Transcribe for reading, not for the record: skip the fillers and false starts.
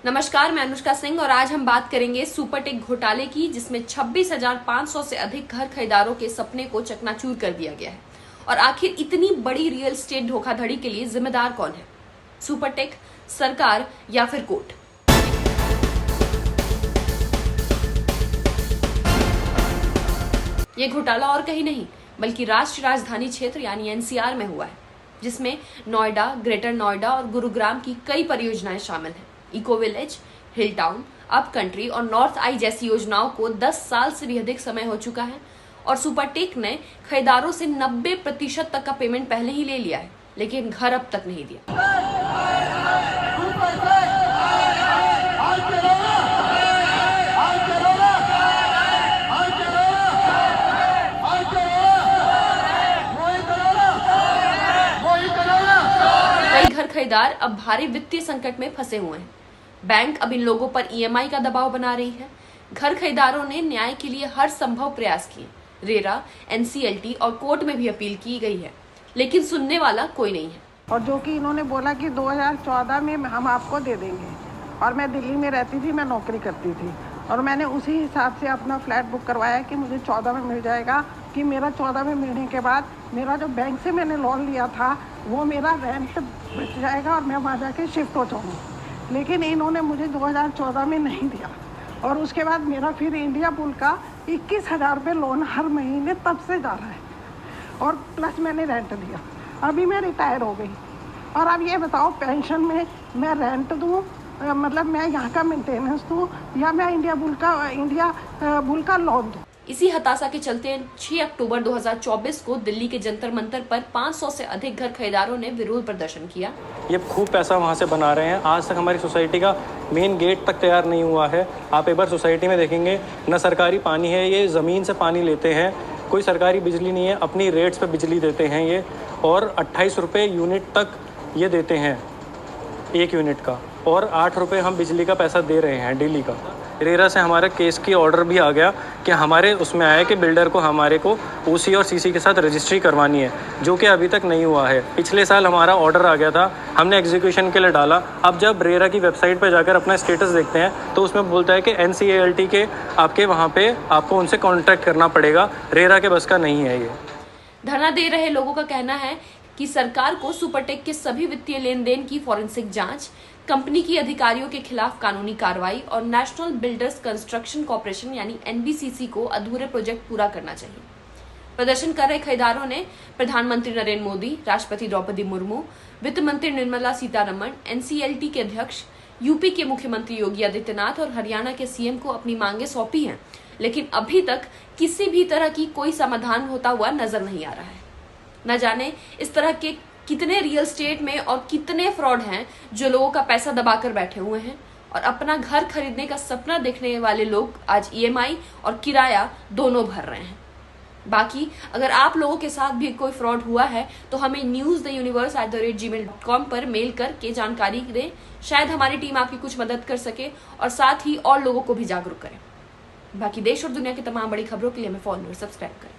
नमस्कार, मैं अनुष्का सिंह और आज हम बात करेंगे सुपरटेक घोटाले की, जिसमें 26,500 से अधिक घर खरीदारों के सपने को चकनाचूर कर दिया गया है। और आखिर इतनी बड़ी रियल एस्टेट धोखाधड़ी के लिए जिम्मेदार कौन है? सुपरटेक, सरकार या फिर कोर्ट? ये घोटाला और कहीं नहीं बल्कि राष्ट्रीय राजधानी क्षेत्र यानी एनसीआर में हुआ है, जिसमें नोएडा, ग्रेटर नोएडा और गुरुग्राम की कई परियोजनाएं शामिल हैं। इको विलेज, हिल टाउन, अप कंट्री और नॉर्थ आई जैसी योजनाओं को 10 साल से भी अधिक समय हो चुका है और सुपरटेक ने खरीदारों से 90% तक का पेमेंट पहले ही ले लिया है, लेकिन घर अब तक नहीं दिया। कई घर खरीदार अब भारी वित्तीय संकट में फंसे हुए हैं। बैंक अब इन लोगों पर ईएमआई का दबाव बना रही है। घर खरीदारों ने न्याय के लिए हर संभव प्रयास किए। रेरा, एनसीएलटी और कोर्ट में भी अपील की गई है, लेकिन सुनने वाला कोई नहीं है। और जो कि इन्होंने बोला कि 2014 में हम आपको दे देंगे, और मैं दिल्ली में रहती थी, मैं नौकरी करती थी और मैंने उसी हिसाब से अपना फ्लैट बुक करवाया कि मुझे 14 में मिल जाएगा। कि मेरा 14 में मिलने के बाद मेरा जो बैंक से मैंने लोन लिया था वो मेरा रेंट बच जाएगा और मैं वहाँ जाके शिफ्ट हो जाऊँगी। लेकिन इन्होंने मुझे 2014 में नहीं दिया और उसके बाद मेरा फिर इंडिया बुल का 21,000 रुपये लोन हर महीने तब से जा रहा है और प्लस मैंने रेंट दिया। अभी मैं रिटायर हो गई और अब ये बताओ, पेंशन में मैं रेंट दूँ, मतलब मैं यहाँ का मेंटेनेंस दूँ या मैं इंडिया बुल का लोन दूँ? इसी हताशा के चलते 6 अक्टूबर 2024 को दिल्ली के जंतर मंतर पर 500 से अधिक घर खरीदारों ने विरोध प्रदर्शन किया। ये खूब पैसा वहाँ से बना रहे हैं। आज तक हमारी सोसाइटी का मेन गेट तक तैयार नहीं हुआ है। आप एक बार सोसाइटी में देखेंगे, न सरकारी पानी है, ये ज़मीन से पानी लेते हैं, कोई सरकारी बिजली नहीं है, अपनी रेट्स पे बिजली देते हैं ये, और 28 रुपये यूनिट तक ये देते हैं एक यूनिट का, और 8 रुपये हम बिजली का पैसा दे रहे हैं डेली का। रेरा से हमारे केस की ऑर्डर भी आ गया कि हमारे उसमें आया कि बिल्डर को हमारे को ओसी और सीसी के साथ रजिस्ट्री करवानी है, जो कि अभी तक नहीं हुआ है। पिछले साल हमारा ऑर्डर आ गया था, हमने एग्जीक्यूशन के लिए डाला। अब जब रेरा की वेबसाइट पर जाकर अपना स्टेटस देखते हैं तो उसमें बोलता है कि एनसीएलटी के आपके वहाँ पे आपको उनसे कॉन्टैक्ट करना पड़ेगा, रेरा के बस का नहीं है ये। धरना दे रहे लोगों का कहना है कि सरकार को सुपरटेक के सभी वित्तीय लेन देन की फॉरेंसिक जांच, कंपनी की अधिकारियों के खिलाफ कानूनी कार्रवाई और नेशनल बिल्डर्स कंस्ट्रक्शन कॉर्पोरेशन यानी एनबीसीसी को अधूरे प्रोजेक्ट पूरा करना चाहिए। प्रदर्शन कर रहे खरीदारों ने प्रधानमंत्री नरेंद्र मोदी, राष्ट्रपति द्रौपदी मुर्मू, वित्त मंत्री निर्मला सीतारमण, एनसीएलटी के अध्यक्ष, यूपी के मुख्यमंत्री योगी आदित्यनाथ और हरियाणा के सीएम को अपनी मांगे सौंपी हैं, लेकिन अभी तक किसी भी तरह की कोई समाधान होता हुआ नजर नहीं आ रहा है। न जाने इस तरह के कितने रियल एस्टेट में और कितने फ्रॉड हैं जो लोगों का पैसा दबाकर बैठे हुए हैं और अपना घर खरीदने का सपना देखने वाले लोग आज ईएमआई और किराया दोनों भर रहे हैं। बाकी अगर आप लोगों के साथ भी कोई फ्रॉड हुआ है तो हमें newstheuniverse@gmail.com पर मेल करके जानकारी दें। शायद हमारी टीम आपकी कुछ मदद कर सके और साथ ही और लोगों को भी जागरूक करें। बाकी देश और दुनिया की तमाम बड़ी खबरों के लिए हमें फॉलो और सब्सक्राइब करें।